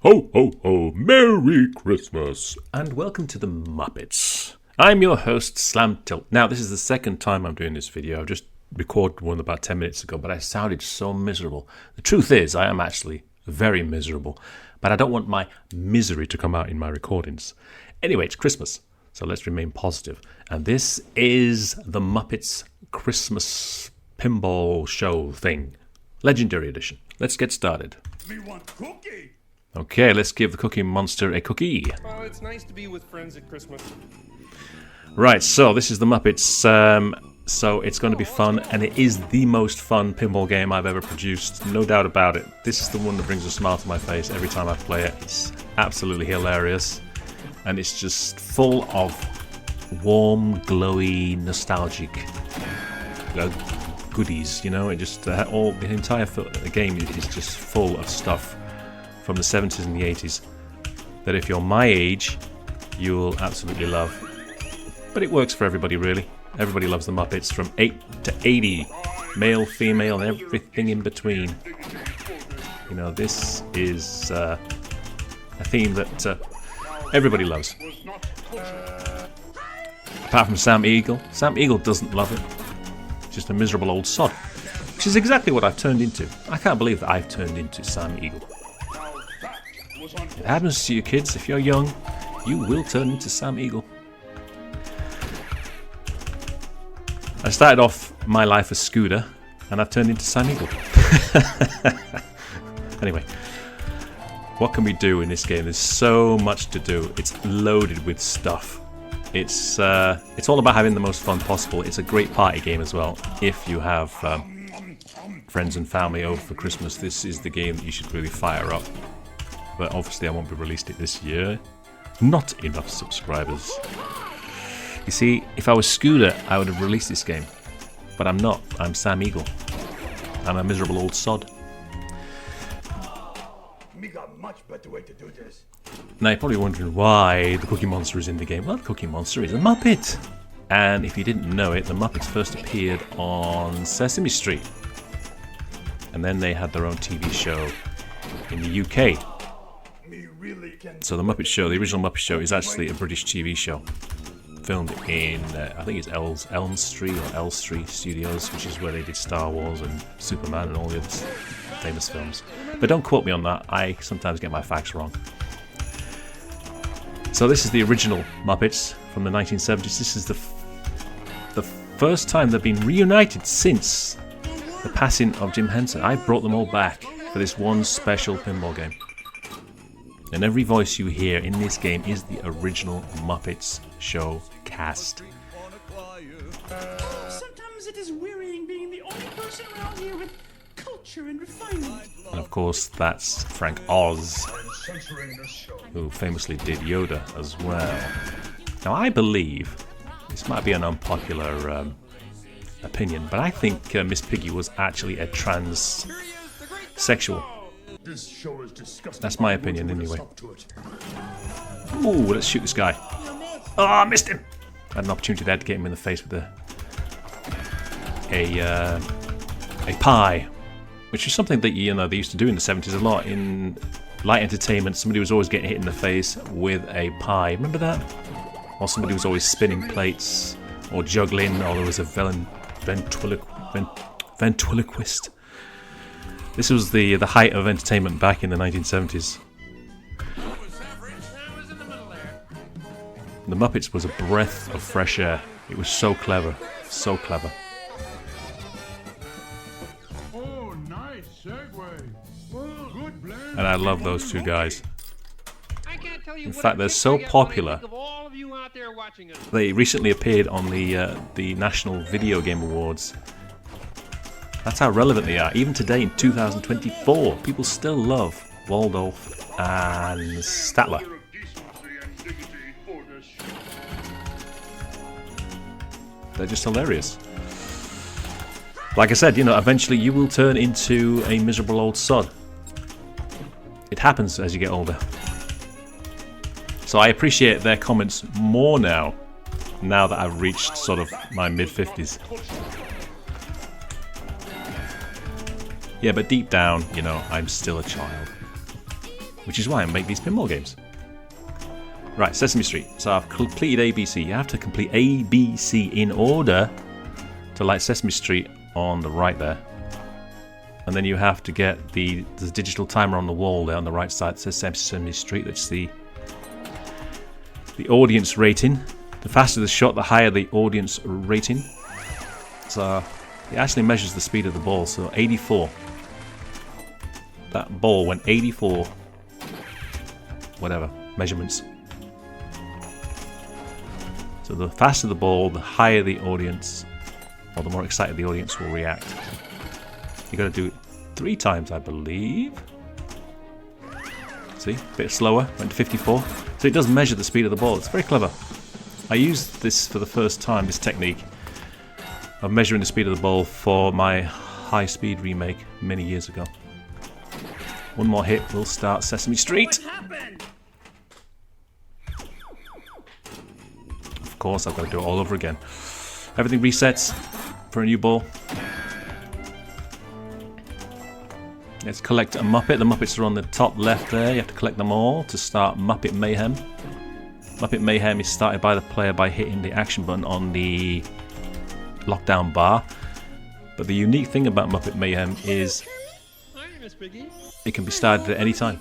Ho, ho, ho, Merry Christmas, and welcome to the Muppets. I'm your host, Slam Tilt. Now, this is the second time I'm doing this video. I've just recorded one about 10 minutes ago, but I sounded so miserable. The truth is, I am actually very miserable, but I don't want my misery to come out in my recordings. Anyway, it's Christmas, so let's remain positive. And this is the Muppets Christmas Pinball Show thing. Legendary Edition. Let's get started. We want cookie. Okay, let's give the Cookie Monster a cookie. Oh, it's nice to be with friends at Christmas. Right, so this is the Muppets, so it's going to be fun, and it is the most fun pinball game I've ever produced, no doubt about it. This is the one that brings a smile to my face every time I play it. It's absolutely hilarious, and it's just full of warm, glowy, nostalgic goodies, you know. It just the entire game is just full of stuff from the 70s and the 80s that if you're my age, you'll absolutely love. But it works for everybody, really. Everybody loves the Muppets from 8 to 80, male, female, and everything in between. You know, this is a theme that everybody loves. Apart from Sam Eagle. Sam Eagle doesn't love it. Just a miserable old sod. Which is exactly what I've turned into. I can't believe that I've turned into Sam Eagle. It happens to you kids. If you're young, you will turn into Sam Eagle. I started off my life as Scooter, and I've turned into Sam Eagle. Anyway, what can we do in this game? There's so much to do. It's loaded with stuff. It's all about having the most fun possible. It's a great party game as well. If you have friends and family over for Christmas, this is the game that you should really fire up. But obviously I won't be released it this year. Not enough subscribers. You see, if I was Scooter, I would have released this game. But I'm not. I'm Sam Eagle. I'm a miserable old sod. We got much better way to do this. Now you're probably wondering why the Cookie Monster is in the game. Well, the Cookie Monster is a Muppet. And if you didn't know it, the Muppets first appeared on Sesame Street. And then they had their own TV show in the UK. So the Muppet Show, the original Muppet Show, is actually a British TV show. Filmed in, I think it's Elm Street or Elstree Studios, which is where they did Star Wars and Superman and all the other famous films. But don't quote me on that, I sometimes get my facts wrong. So this is the original Muppets from the 1970s. This is the first time they've been reunited since the passing of Jim Henson. I brought them all back for this one special pinball game. And every voice you hear in this game is the original Muppets show cast. Sometimes it is wearying being the only person around here with culture and refinement. And of course, that's Frank Oz, who famously did Yoda as well. Now, I believe, this might be an unpopular opinion, but I think Miss Piggy was actually a transsexual. This show is disgusting. That's my opinion, anyway. Ooh, let's shoot this guy. Oh, I missed him! I had an opportunity there to get him in the face with a pie, which is something that, you know, they used to do in the 70s a lot. In light entertainment, somebody was always getting hit in the face with a pie. Remember that? Or somebody was always spinning plates, or juggling, or there was a ventriloquist. This was the height of entertainment back in the 1970s. The Muppets was a breath of fresh air. It was so clever, so clever. Oh, nice segue. Good blend. And I love those two guys. In fact, they're so popular. They recently appeared on the National Video Game Awards. That's how relevant they are. Even today in 2024, people still love Waldorf and Statler. They're just hilarious. Like I said, you know, eventually you will turn into a miserable old sod. It happens as you get older. So I appreciate their comments more now that I've reached sort of my mid-50s. Yeah, but deep down, you know, I'm still a child. which is why I make these pinball games. Right, Sesame Street. So I've completed ABC. You have to complete ABC in order to light Sesame Street on the right there. And then you have to get the digital timer on the wall there on the right side that says Sesame Street. That's the audience rating. The faster the shot, the higher the audience rating. So it actually measures the speed of the ball. So 84. That ball went 84. Whatever measurements. So the faster the ball, the higher the audience, or the more excited the audience will react. You got to do it 3 times, I believe. See, a bit slower, went to 54. So it does measure the speed of the ball. It's very clever. I used this for the first time, this technique of measuring the speed of the ball for my high-speed remake many years ago. One more hit, we'll start Sesame Street. Of course, I've got to do it all over again. Everything resets for a new ball. Let's collect a Muppet. The Muppets are on the top left there. You have to collect them all to start Muppet Mayhem. Muppet Mayhem is started by the player by hitting the action button on the lockdown bar. But the unique thing about Muppet Mayhem is it can be started at any time.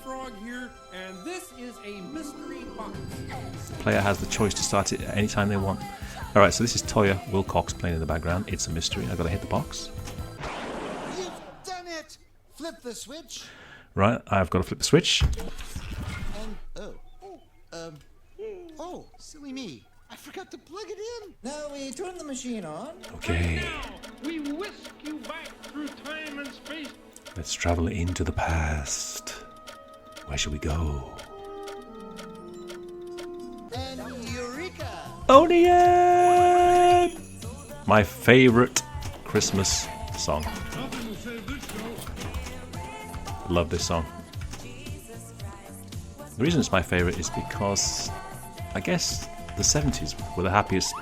The player has the choice to start it at any time they want. Alright, so this is Toya Wilcox playing in the background. It's a mystery. I've got to hit the box. You've done it! Flip the switch. Right, I've got to flip the switch. And oh, silly me. I forgot to plug it in. Now we turn the machine on. Okay. We whisk you back through time and space. Let's travel into the past. Where shall we go? And Eureka! Onion! My favorite Christmas song. Love this song. The reason it's my favorite is because I guess the 70s were the happiest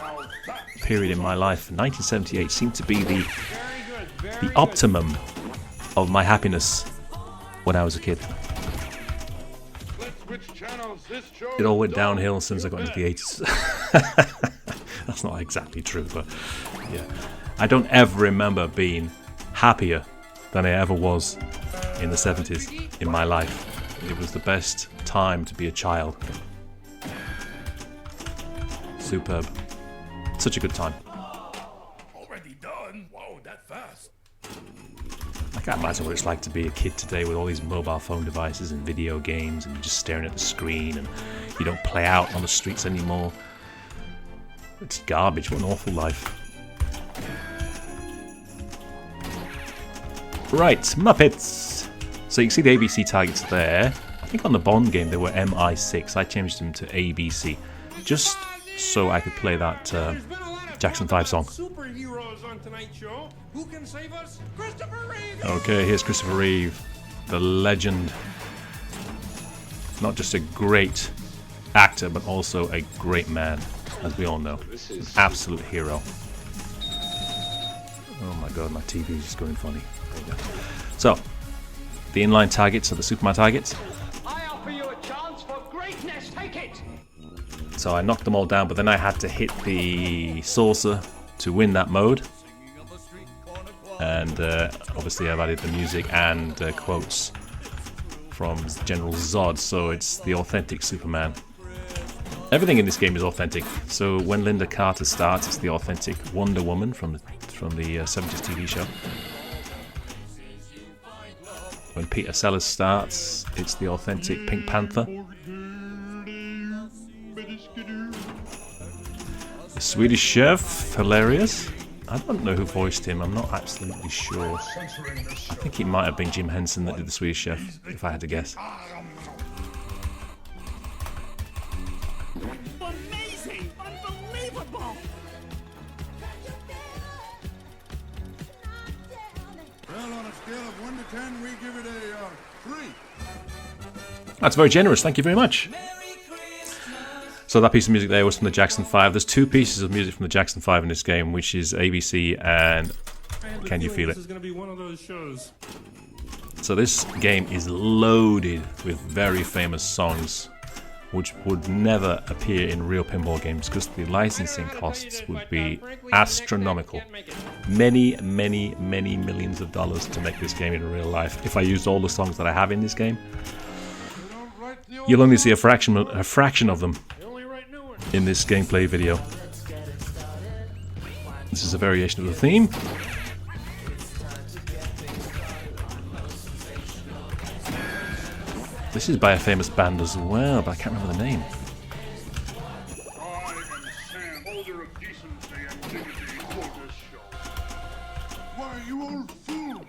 period in my life. 1978 seemed to be the optimum of my happiness when I was a kid. It all went downhill since I got into the 80s. That's not exactly true, but yeah. I don't ever remember being happier than I ever was in the 70s in my life. It was the best time to be a child. Superb. Such a good time. Already done? Wow, that fast. I can't imagine what it's like to be a kid today with all these mobile phone devices and video games and you're just staring at the screen and you don't play out on the streets anymore. It's garbage. What an awful life. Right, Muppets. So you can see the ABC targets there. I think on the Bond game they were MI6. I changed them to ABC just so I could play that Jackson 5 song. Superheroes on tonight's show. Who can save us? Christopher Reeve. Okay, here's Christopher Reeve, the legend. Not just a great actor, but also a great man, as we all know. An absolute hero. Oh my god, my TV is just going funny. There you go. So, the inline targets are the Superman targets. I offer you a chance for greatness. Take it. So I knocked them all down, but then I had to hit the saucer to win that mode. And obviously I've added the music and quotes from General Zod, so it's the authentic Superman. Everything in this game is authentic. So when Linda Carter starts, it's the authentic Wonder Woman from the 70s TV show. When Peter Sellers starts, it's the authentic Pink Panther. The Swedish Chef, hilarious. I don't know who voiced him, I'm not absolutely sure. I think it might have been Jim Henson that did the Swedish Chef, if I had to guess. Amazing! Unbelievable! Well, on a scale of 1 to 10, we give it a 3. That's very generous, thank you very much. So that piece of music there was from the Jackson 5. There's 2 pieces of music from the Jackson 5 in this game, which is ABC and Can You Feel It? This is going to be one of those shows. So this game is loaded with very famous songs which would never appear in real pinball games because the licensing costs would be astronomical. Many, many, many millions of dollars to make this game in real life. If I used all the songs that I have in this game, you'll only see a fraction of them in this gameplay video. This is a variation of the theme. This is by a famous band as well, but I can't remember the name. I am Sam, holder of decency and dignity for this show. Why, you old fool!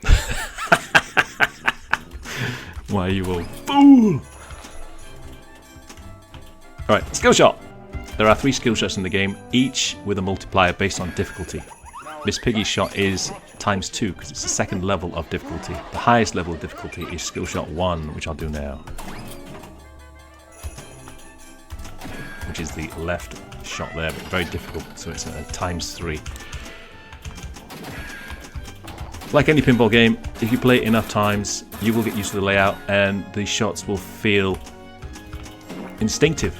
Why, you old fool! Alright, skill shot! There are 3 skill shots in the game, each with a multiplier based on difficulty. Miss Piggy's shot is ×2 because it's the second level of difficulty. The highest level of difficulty is skill shot 1, which I'll do now. Which is the left shot there, but very difficult, so it's a ×3. Like any pinball game, if you play it enough times, you will get used to the layout and the shots will feel instinctive.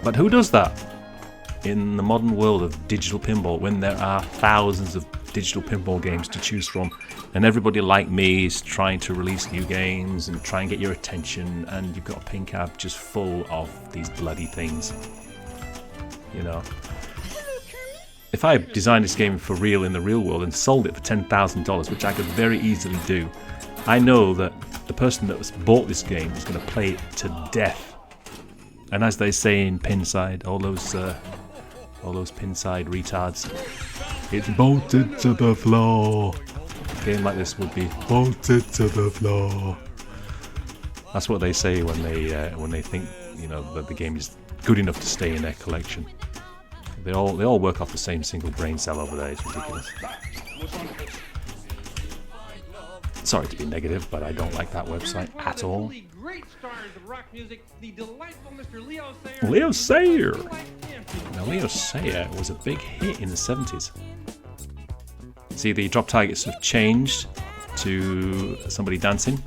But who does that in the modern world of digital pinball when there are thousands of digital pinball games to choose from and everybody like me is trying to release new games and try and get your attention, and you've got a pin cab just full of these bloody things, you know? If I designed this game for real in the real world and sold it for $10,000, which I could very easily do, I know that the person that bought this game is going to play it to death. And as they say in Pinside, all those Pinside retards, it's bolted to the floor. A game like this would be bolted to the floor. That's what they say when they think, you know, that the game is good enough to stay in their collection. They all work off the same single brain cell over there. It's ridiculous. Sorry to be negative, but I don't like that website at all. Great stars of rock music, the delightful Mr. Leo Sayer. Leo Sayer! Now, Leo Sayer was a big hit in the 70s. See, the drop targets have changed to somebody dancing.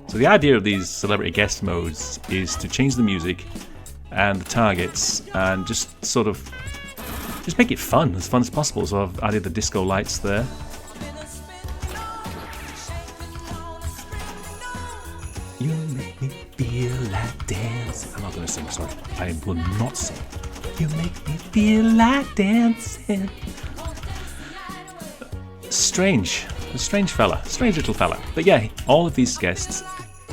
So the idea of these celebrity guest modes is to change the music and the targets and just make it fun as possible. So I've added the disco lights there. You make me feel like dancing. I'm not going to sing, sorry. I will not sing. You make me feel like dancing. Strange. A strange fella. Strange little fella. But yeah, all of these guests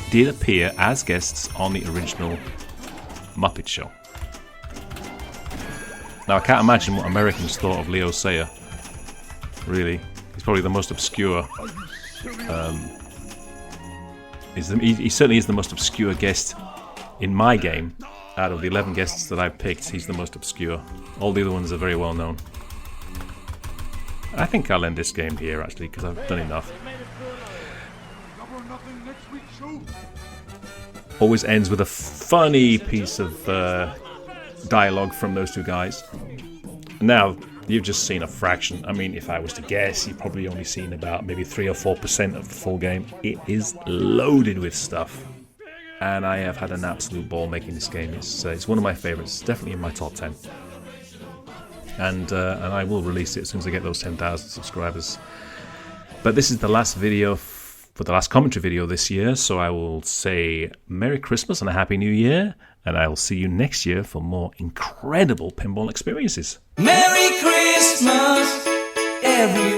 did appear as guests on the original Muppet Show. Now, I can't imagine what Americans thought of Leo Sayer. Really. He's probably the most obscure. He certainly is the most obscure guest in my game. Out of the 11 guests that I've picked, he's the most obscure. All the other ones are very well known. I think I'll end this game here, actually, because I've done enough. Always ends with a funny piece of dialogue from those two guys. Now, you've just seen a fraction. I mean, if I was to guess, you've probably only seen about maybe 3 or 4% of the full game. It is loaded with stuff. And I have had an absolute ball making this game. It's one of my favourites. It's definitely in my top 10. And I will release it as soon as I get those 10,000 subscribers. But this is the last video for the last commentary video this year. So I will say Merry Christmas and a Happy New Year. And I will see you next year for more incredible pinball experiences. Merry Christmas, everyone.